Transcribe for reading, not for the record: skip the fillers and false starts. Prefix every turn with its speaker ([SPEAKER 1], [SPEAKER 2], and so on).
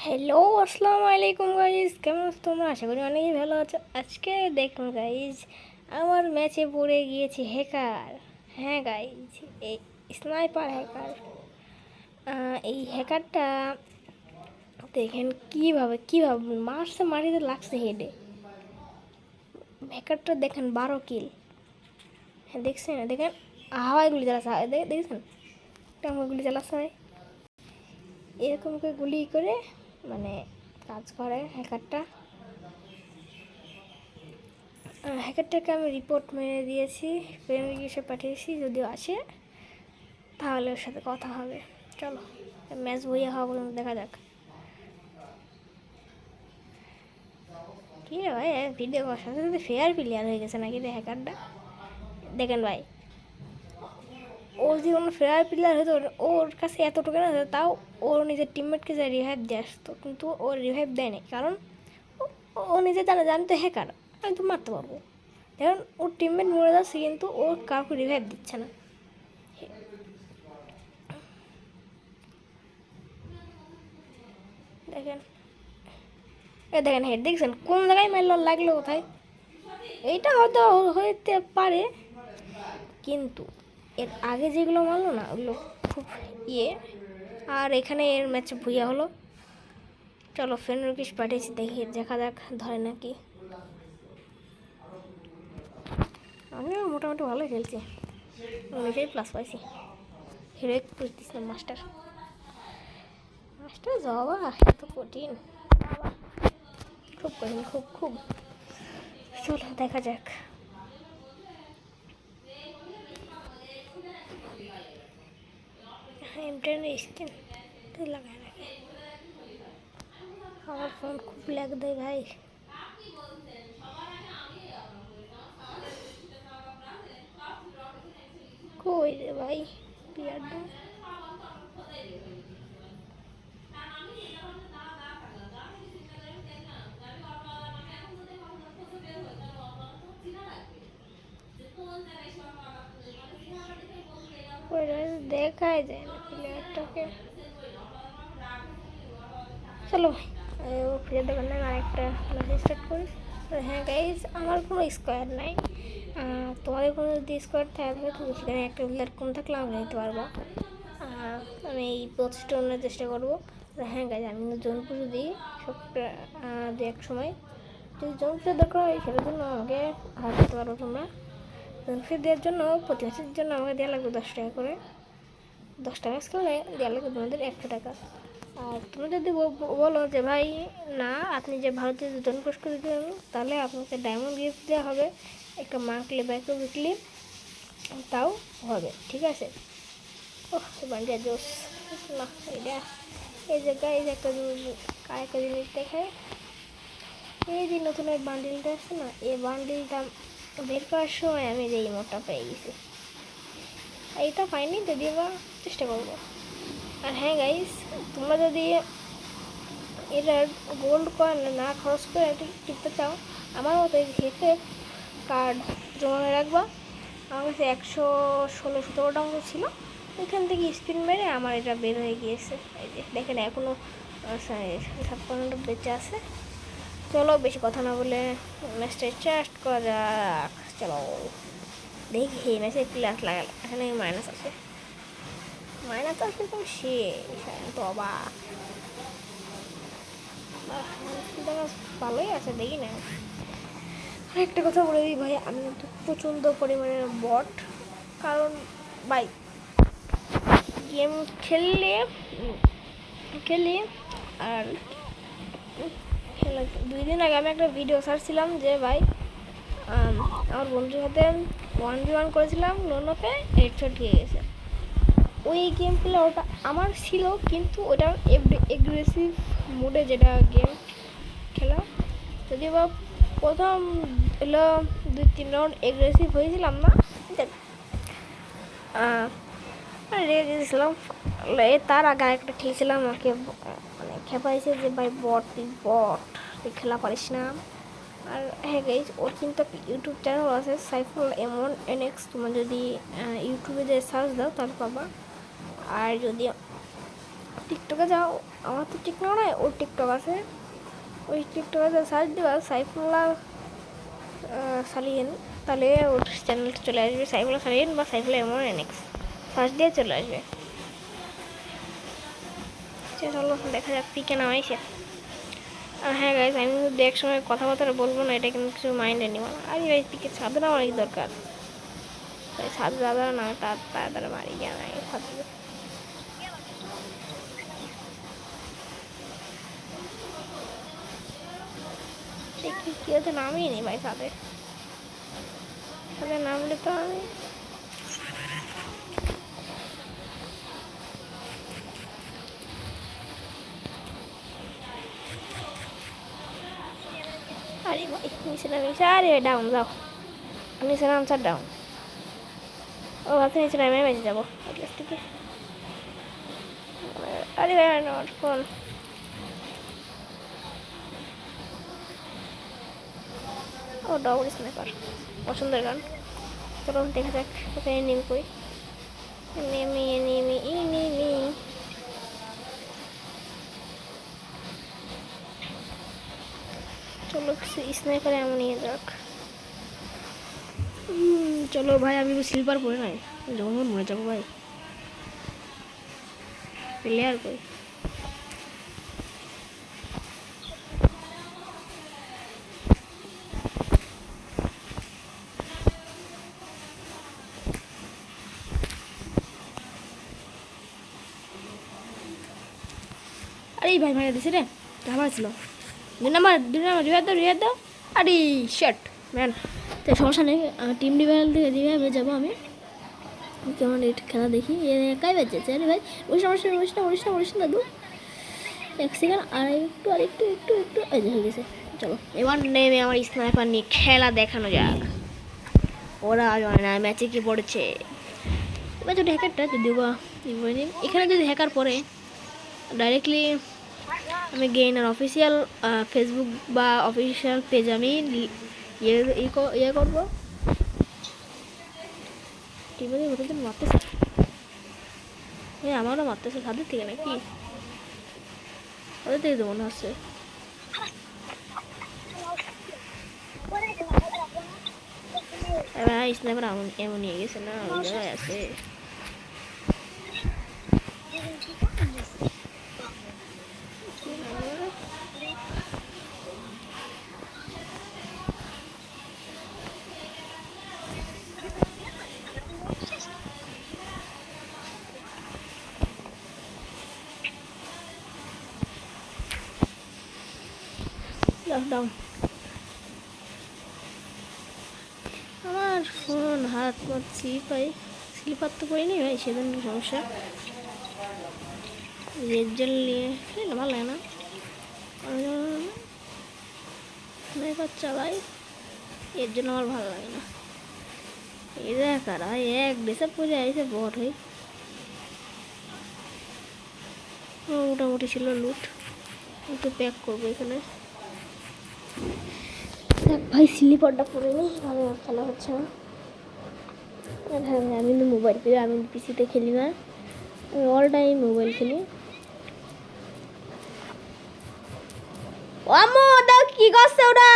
[SPEAKER 1] Hello, আসসালামু আলাইকুম guys. কেমন আছো তোমরা? আশা করি অনেকই ভালো আছো। আজকে দেখুন গাইজ, আমার ম্যাচে পড়ে গিয়েছে হ্যাকার। হ্যাঁ গাইজ, এই স্নাইপার হ্যাকার। এই হ্যাকারটা দেখেন কীভাবে মারছে, মাটিতে লাগছে হেডে। হ্যাকারটা দেখেন 12 কিল। হ্যাঁ দেখছেন, দেখেন হাওয়ায় গুলি চালাচ্ছে, দেখেছেন কেমন গুলি চালাচ্ছে। এরকম করে গুলি করে মানে কাজ করে হ্যাকারটা। হ্যাকারটাকে আমি রিপোর্ট মেরে দিয়েছি, ফ্রেন্ড রিকোয়েস্টে পাঠিয়েছি, যদিও আসে তাহলে ওর সাথে কথা হবে। চলো ম্যাচ বইয়া হওয়া পর্যন্ত দেখা যাক। কী রে ভাই, ভিডিও করার সাথে সাথে ফেয়ার প্লেয়ার হয়ে গেছে নাকি রে হ্যাকারটা? দেখেন ভাই, ও যে কোনো ফেয়ার প্লেয়ার হতো, ওর কাছে এতটুকু না তাও ওর নিজের টিমমেটকে যে রিভাইভ দিয়ে আসতো, কিন্তু ওর রিভাইভ দেয়নি কারণ ও নিজে জানে তো হ্যাকার, আমি তো মারতে পারবো। দেখুন ওর টিমমেট মরে যাচ্ছে কিন্তু ও কাউকে রিভাইভ দিচ্ছে না। দেখেন দেখেন হেড দেখছেন কোন জায়গায় মারল, লাগলো কোথায়? এইটা হয়তো হইতে পারে, কিন্তু এর আগে যেগুলো মারলো না ওগুলো খুব ইয়ে। আর এখানে এর ম্যাচে ভুইয়া হলো। চলো ফ্রেন্ড রিকোয়েস্ট পাঠিয়েছি, দেখি দেখা যাক ধরে নাকি। আমিও মোটামুটি ভালোই খেলছি, অনেকেই প্লাস পাইছি। হিরোইক করতেছিলাম মাস্টার মাস্টার যাওয়া এত কঠিন, খুব কঠিন, খুব খুব। চলো দেখা যাক। ইন্টারনেট স্ক্রিন লাগায় রাখে, আমার ফোন খুব ল্যাগ দেয় ভাই। কই রে ভাই পিয়ারটা? দেখাই যায় না প্লেয়ারটাকে। চলো ভাই ও ফিরে দেবেন না, আরেকটা ম্যাচ স্টার্ট করি। হ্যাঁ গাইজ, আমার কোনো স্কোয়ার নাই, তোমাদের কোনো যদি স্কোয়ার থাকে তুমি সেখানে একটা প্লেয়ার কম থাকলে আমি নিতে পারবো। আমি এই প্রচেষ্টা অন্য চেষ্টা করবো। হ্যাঁ গাইজ, আমি কিন্তু জোনপুর যদি সবটা দু এক সময় যদি জোনপুরের দরকার হয় সেটার জন্য আমাকে হারাতে পারবো তোমরা। জোনপুর দেওয়ার জন্য প্রতি ম্যাচের জন্য আমাকে দেওয়া লাগবে 10 টাকা করে। 10টা ম্যাচ খেলে দেওয়া লাগবে তোমাদের 100 টাকা। আর তুমি যদি বলো যে ভাই না, আপনি যে ভারতীয় জন পোস্ট করে দিলেন তাহলে আপনাকে ডায়মন্ড গিফট দেওয়া হবে, একটা মান্থলি ব্যাক উইকলি, তাও হবে, ঠিক আছে? ও বান্ডিয়া জোস না, এটা এই জায়গায় এই যে একটা জিনিস দেখায়, এই যে নতুন এই বান্ডিলটা আছে না, এই বান্ডিলটা বের করার সময় আমি যে ইমোটটা পেয়ে গেছি, এইটা পাইনি, যদিও বা চেষ্টা করবো। আর হ্যাঁ গাইস, তোমরা যদি এটা গোল্ড কয়েন না খরচ করে এটা টিপতে চাও, আমার মতো এই হেতে কার্ড জমা রাখবা। আমার কাছে 116-17টা মতো ছিল, ওইখান থেকে স্পিন মেরে আমার এটা বের হয়ে গিয়েছে। এই যে দেখেন এখনও 57টা বেঁচে আছে। চলো বেশি কথা না বলে ম্যাচটা স্টার্ট করা যাক। চলো দেখি ম্যাচে প্লাস লাগালে, এখানে মাইনাস আছে, মাইনাস আছে তো শেষ, তো অবাক। ভালোই আছে, দেখি না। একটা কথা বলে দিই ভাই, আমি কিন্তু প্রচণ্ড পরিমাণে বট, কারণ ভাই গেম খেলি আর খেলা 2 দিন আগে আমি একটা ভিডিও ছাড়ছিলাম যে ভাই আমার বন্ধুর সাথে 1v1 করেছিলাম, লোনপে হেডশট খেয়ে গেছে। ওই গেম প্লে ওটা আমার ছিল, কিন্তু ওটা এগ্রেসিভ মোডে যেটা গেম খেলা, যদিও বা প্রথম হলো 2-3 রাউন্ড এগ্রেসিভ হয়েছিলাম না, রেগে গেছিলাম। তার আগে একটা খেলছিলাম, আমাকে মানে খেপাইছে যে ভাই বট তুই খেলা পারিস না। আর হ্যাঁ গাইজ, ওর কিন্তু একটা ইউটিউব চ্যানেল আছে সাইফুল এমন এনএক্স, তোমার যদি ইউটিউবে যে সার্চ দাও তাহলে পাবা। আর যদি টিকটকে যাও, আমার তো টিকটক নয়, ওর টিকটক আছে, ওই টিকটকে সার্চ দেওয়া সাইফুল্লাহ সালিয়েন, তাহলে ওর চ্যানেলটা চলে আসবে, সাইফুল্লাহ সালিয়েন বা সাইফুল্লাহ এমন এনএক্স সার্চ দিয়ে চলে আসবে। চলো দেখা যাক পিকে নামাইছে। আর হ্যাঁ গাইজ, আমি কিন্তু এক সময় কথাবার্তা বলবো না, এটা কিন্তু কিছু মাইন্ডে নিব না। আরে ভাই পিকে ছাদে না অনেক দরকার, তাই ছাদে দাদা না তার তাড়াতাড়ি মারি গিয়ে না ছাদে। কেউ তো নামিয়ে নি ভাই ছাদে, ছাদে নামলে তো আমি আরে ভাই নিচে নামিয়েছে। আরে ভাই ডাউন যাও, নিচে নামছে ডাউন। ও ভাবছে নিচে নামে বেঁচে যাবো ক্লাস থেকে। আরে ভাই আমার ফোন, ও ডবল স্নাইপার পছন্দের গান। চলো দেখা যাক কোথায় নেমে কই, নেমে নেমে নেমে চলো স্নাইপারে এমন নিয়ে যাক। চলো ভাই, আমি স্লিপার পরে নাই, যখন মরে যাবো ভাই। প্লেয়ার কই, আরে ভাই মারা দিছে রে, আমার ছিল 2 নাম্বার রিয়াদ দাও। আরে শার্ট ম্যান, তো সমস্যা নেই, টিম রিভাইভাল থেকে রিভাইভে যাবো আমি। কেমন এটা খেলা দেখি, একাই বেঁচেছে। আরে ভাই উড়িস না দাদু, 1 সেকেন্ড, আর একটু এই যে হয়ে গেছে। চলো এবার নেমে আমার স্নাইপার নিয়ে খেলা দেখানো যাক। ওরা জানে না ম্যাচে কি পড়েছে। এবার যদি হ্যাকারটা যদি এখানে যদি হ্যাকার পড়ে, ডাইরেক্টলি আমি গেইনার অফিসিয়াল ফেসবুক বা অফিসিয়াল পেজ আমি ইয়ে করবো। টিমের মধ্যে মারতেছে, আমারও মারতেছে ছাদের থেকে নাকি, ওদের থেকে তো মনে হচ্ছে। এবার স্নাইপার এমন নিয়ে গেছে না, ওই জায়গায় আছে। ডাউন, আমার ফোন হাত মত স্লিপার তো করিনি ভাই, সেদিন সমস্যা। রেড জেল নিয়ে ভালো লাগে না, স্নাইপার চালাই, এর জন্য আমার ভালো লাগে না। এই দেখারা এক ডেসে পরে আইসে বট হয়ে, মোটামুটি ছিল লুট, একটু প্যাক করবো এখানে। দেখ ভাই স্লিপারটা পরে নিই, ভালো খেলা হচ্ছে না। আর হ্যাঁ আমি কিন্তু মোবাইল খেলি, আমি পিসিতে খেলি না, আমি অল টাইম মোবাইল খেলি। ও আম্মু দাও, কি করছে ওরা?